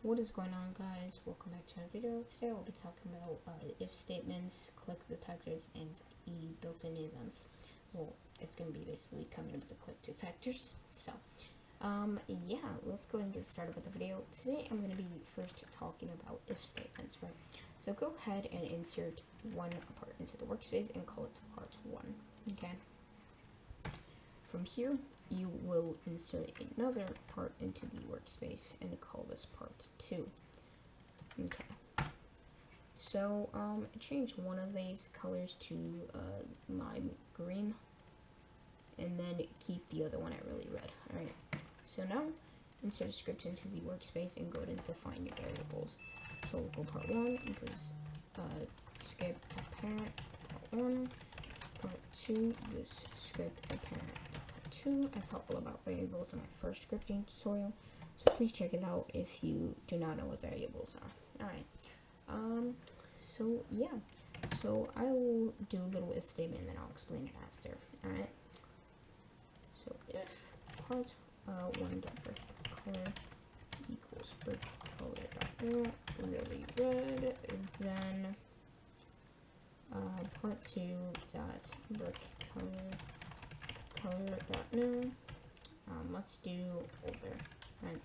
What is going on, guys? Welcome back to another video. Today I'll be talking about if statements, click detectors, and built-in events. Well, it's going to be basically coming up with the click detectors. So, yeah, let's go and get started with the video. Today I'm going to be first talking about if statements, right? So go ahead and insert one part into the workspace and call it part 1, okay? From here, you will insert another part into the workspace and call this part 2. Okay. So, change one of these colors to lime green, and then keep the other one at really red. Alright. So now, insert a script into the workspace and go ahead and define your variables. So we'll go part 1 equals script parent part 1, part 2 use script parent. 2. I talked all about variables in my first scripting tutorial, so please check it out if you do not know what variables are. Alright, so yeah, so I will do a little if statement and then I'll explain it after. Alright, so if part 1 dot brick color equals brick color dot really red, then part 2 dot brick color dot new. Let's do older, right?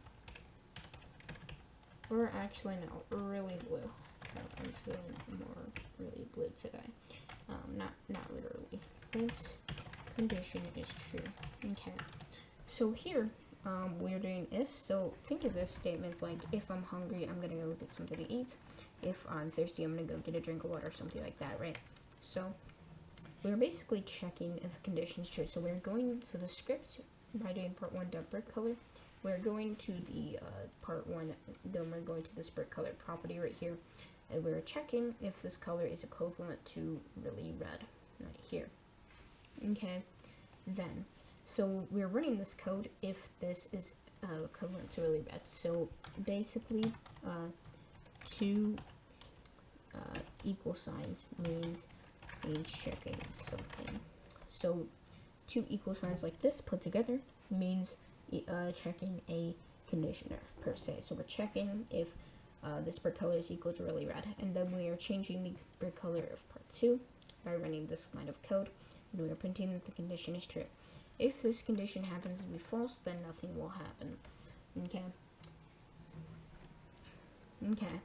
Or actually no, really blue. I'm feeling more really blue today. Not literally. Print condition is true. Okay. So here, we're doing if. So think of if statements like if I'm hungry, I'm gonna go get something to eat. If I'm thirsty, I'm gonna go get a drink of water, or something like that, right? So we're basically checking if a condition is true. So we're going to the script by doing part 1 dot brick color. We're going to the part 1, then we're going to this brick color property right here, and we're checking if this color is equivalent to really red right here. Okay, then so we're running this code if this is equivalent to really red. So basically, 2 equal signs means checking something. So 2 equal signs like this put together means checking a conditioner per se. So we're checking if this brick color is equal to really red, and then we are changing the brick color of part 2 by running this line of code, and we are printing that the condition is true. If this condition happens to be false, then nothing will happen. Okay.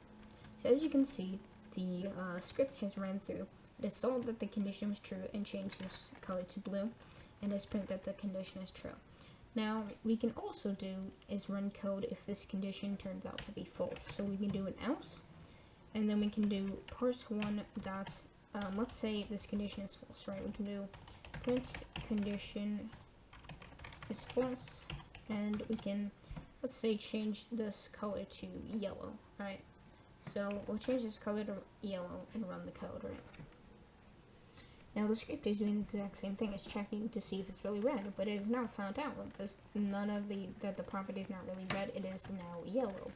So as you can see, the script has ran through. It has saw that the condition was true and changed this color to blue, and has printed that the condition is true. Now, we can also do is run code if this condition turns out to be false. So we can do an else, and then we can do part 1 dot, let's say this condition is false, right? We can do print condition is false, and we can, let's say, change this color to yellow, right? So we'll change this color to yellow and run the code, right? Now the script is doing the exact same thing as checking to see if it's really red, but it has now found out that the property is not really red, it is now yellow.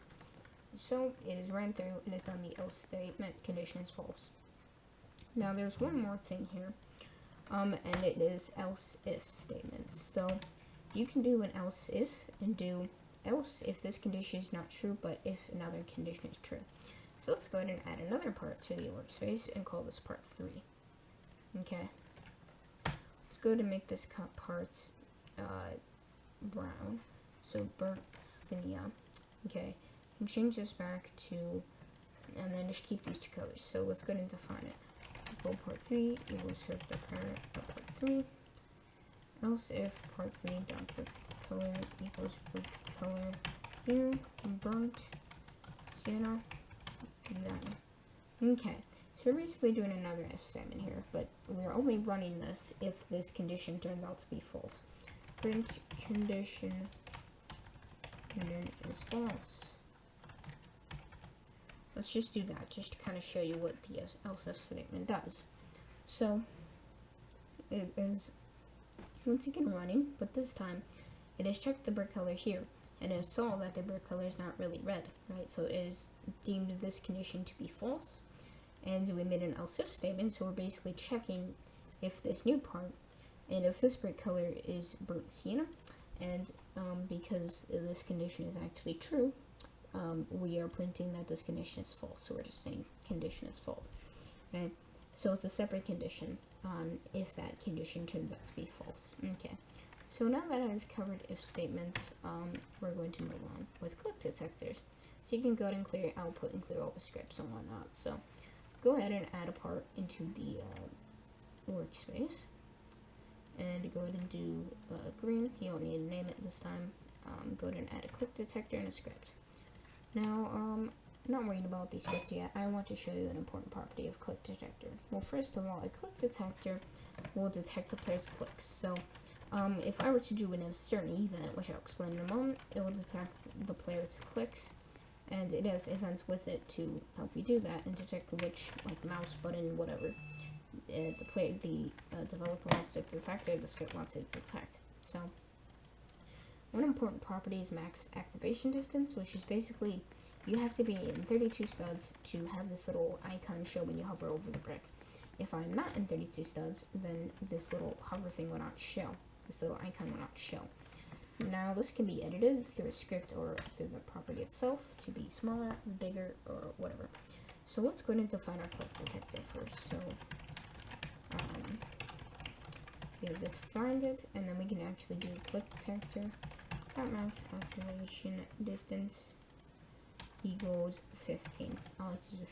So it is ran through and has done the else statement, condition is false. Now there's one more thing here, and it is else if statements. So you can do an else if and do else if this condition is not true, but if another condition is true. So let's go ahead and add another part to the workspace and call this part 3. Okay, let's go to make this part brown, so burnt sienna. Okay, and change this back to, and then just keep these 2 colors. So let's go ahead and define it. Equal part 3 equals script the parent of part 3. Else if part 3 dot brick color equals brick color here, burnt sienna. Then okay. So we're basically doing another if statement here, but we're only running this if this condition turns out to be false. Print condition is false. Let's just do that, just to kind of show you what the else if statement does. So it is once again running, but this time it has checked the brick color here, and it saw that the brick color is not really red, right? So it is deemed this condition to be false. And we made an else if statement, so we're basically checking if this new part, and if this brick color is burnt sienna, and because this condition is actually true, we are printing that this condition is false. So we're just saying condition is false, right? So it's a separate condition on if that condition turns out to be false. Okay. So now that I've covered if statements, we're going to move on with click detectors. So you can go ahead and clear your output and clear all the scripts and whatnot. So go ahead and add a part into the workspace. And go ahead and do green. You don't need to name it this time. Go ahead and add a click detector and a script. Now, I'm not worried about the script yet. I want to show you an important property of click detector. Well, first of all, a click detector will detect the player's clicks. So if I were to do a certain event, which I'll explain in a moment, it will detect the player's clicks, and it has events with it to help you do that and detect which, like mouse button, whatever, the developer wants to detect or the script wants to detect. So one important property is max activation distance, which is basically you have to be in 32 studs to have this little icon show when you hover over the brick. If I'm not in 32 studs, then this little hover thing will not show. This little icon will not show. Now this can be edited through a script or through the property itself to be smaller, bigger, or whatever. So let's go ahead and define our click detector first. So because it's defined it, and then we can actually do click detector max activation distance equals 15. I like to do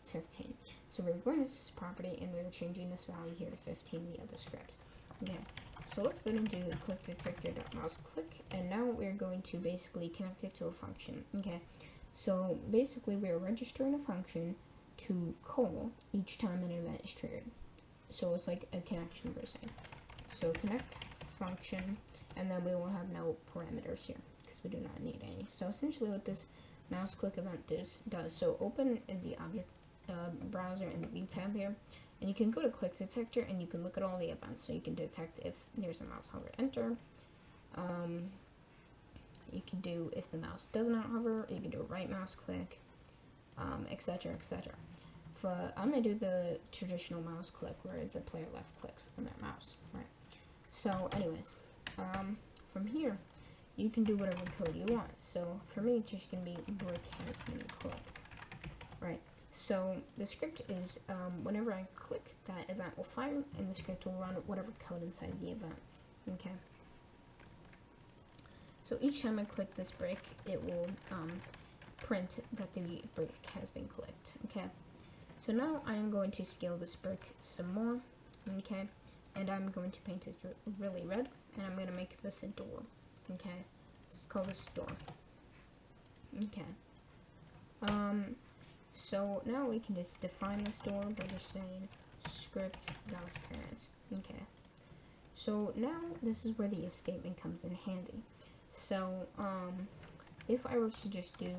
15. So we're going to this property and we're changing this value here to 15 via the script. Okay, so let's go ahead and do click detector.mouse click, and now we're going to basically connect it to a function. Okay, so basically we're registering a function to call each time an event is triggered. So it's like a connection per se. So connect function, and then we will have no parameters here because we do not need any. So essentially what this mouse click event does, so open the object browser in the view tab here, and you can go to click detector and you can look at all the events. So you can detect if there's a mouse hover enter, you can do if the mouse does not hover, you can do a right mouse click, etc, etc. I'm going to do the traditional mouse click where the player left clicks on their mouse, right? So anyways, from here, you can do whatever code you want. So for me, it's just going to be brick has been clicked, right? So the script is, whenever I click, that event will fire, and the script will run whatever code inside the event, okay? So each time I click this brick, it will print that the brick has been clicked, okay? So now I am going to scale this brick some more, okay? And I'm going to paint it really red, and I'm going to make this a door, okay? Let's call this door, okay? So now we can just define this door by just saying script.parent, okay? So now this is where the if statement comes in handy. So if I were to just do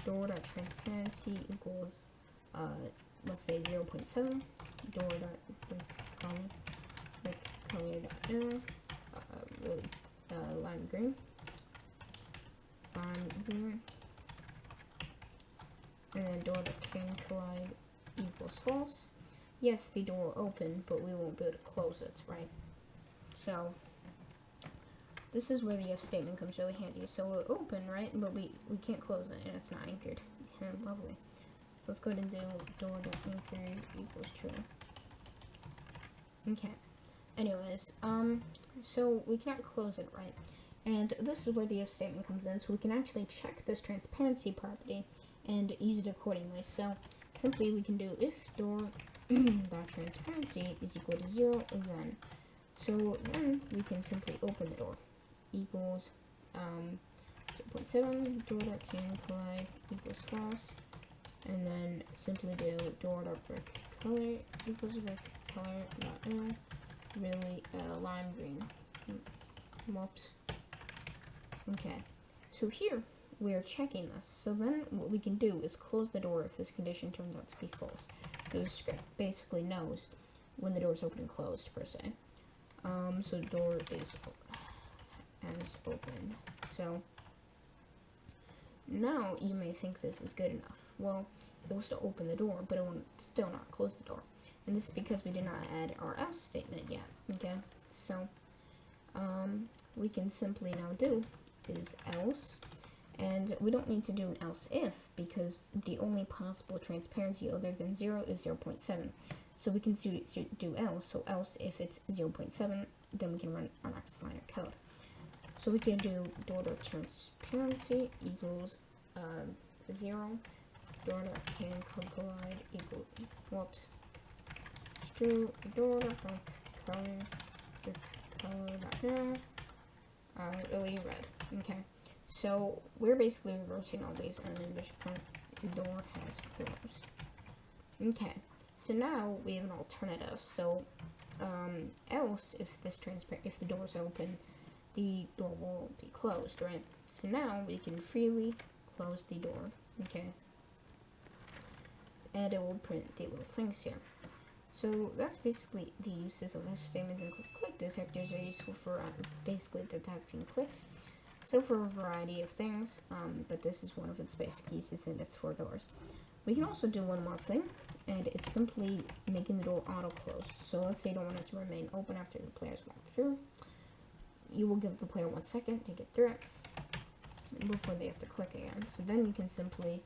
door.transparency equals let's say 0.7, door.color.inner, lime green, and then door.can_collide equals false. Yes, the door will open, but we won't be able to close it, right? So this is where the if statement comes really handy. So we'll open, right, but we can't close it, and it's not anchored. Lovely. So let's go ahead and do door.anchor equals true. Okay. Anyways, so we can't close it, right? And this is where the if statement comes in, so we can actually check this transparency property and use it accordingly. So simply we can do if door.transparency is equal to 0, and then we can simply open the door equals 0.7, door.can_collide equals false, and then simply do door.brick color equals brick color not really lime green. Whoops. Okay, so here we are checking this. So then what we can do is close the door if this condition turns out to be false. The script basically knows when the door is open and closed per se. So the door is as open. So now you may think this is good enough. Well, it will still open the door, but it will still not close the door. And this is because we did not add our else statement yet. Okay, so we can simply now do is else, And we don't need to do an else if, because the only possible transparency other than 0 is 0.7. So we can do else. So else if it's 0.7, then we can run our next line of code. So we can do daughter transparency equals 0. Daughter can collide equal, whoops, true daughter color, the color really red. Okay, so we're basically reversing all these, and then just print the door has closed. Okay, so now we have an alternative. So else if the door is open, the door will be closed, right? So now we can freely close the door. Okay, and it will print the little things here. So that's basically the uses of if statements, and click detectors are useful for basically detecting clicks. So for a variety of things, but this is one of its basic uses, and it's for doors. We can also do one more thing, and it's simply making the door auto-close. So let's say you don't want it to remain open after the players walk through. You will give the player 1 second to get through it before they have to click again. So then you can simply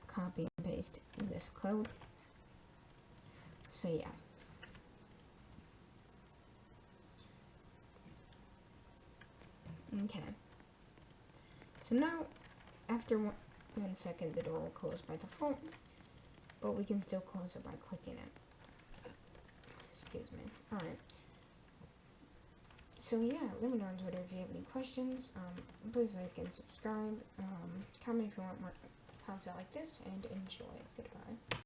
copy and paste this code. So yeah. Okay. So now, after 1 second, the door will close by default, but we can still close it by clicking it. Excuse me. Alright. So yeah, let me know on Twitter if you have any questions. Please like and subscribe. Comment if you want more content like this, and enjoy. Goodbye.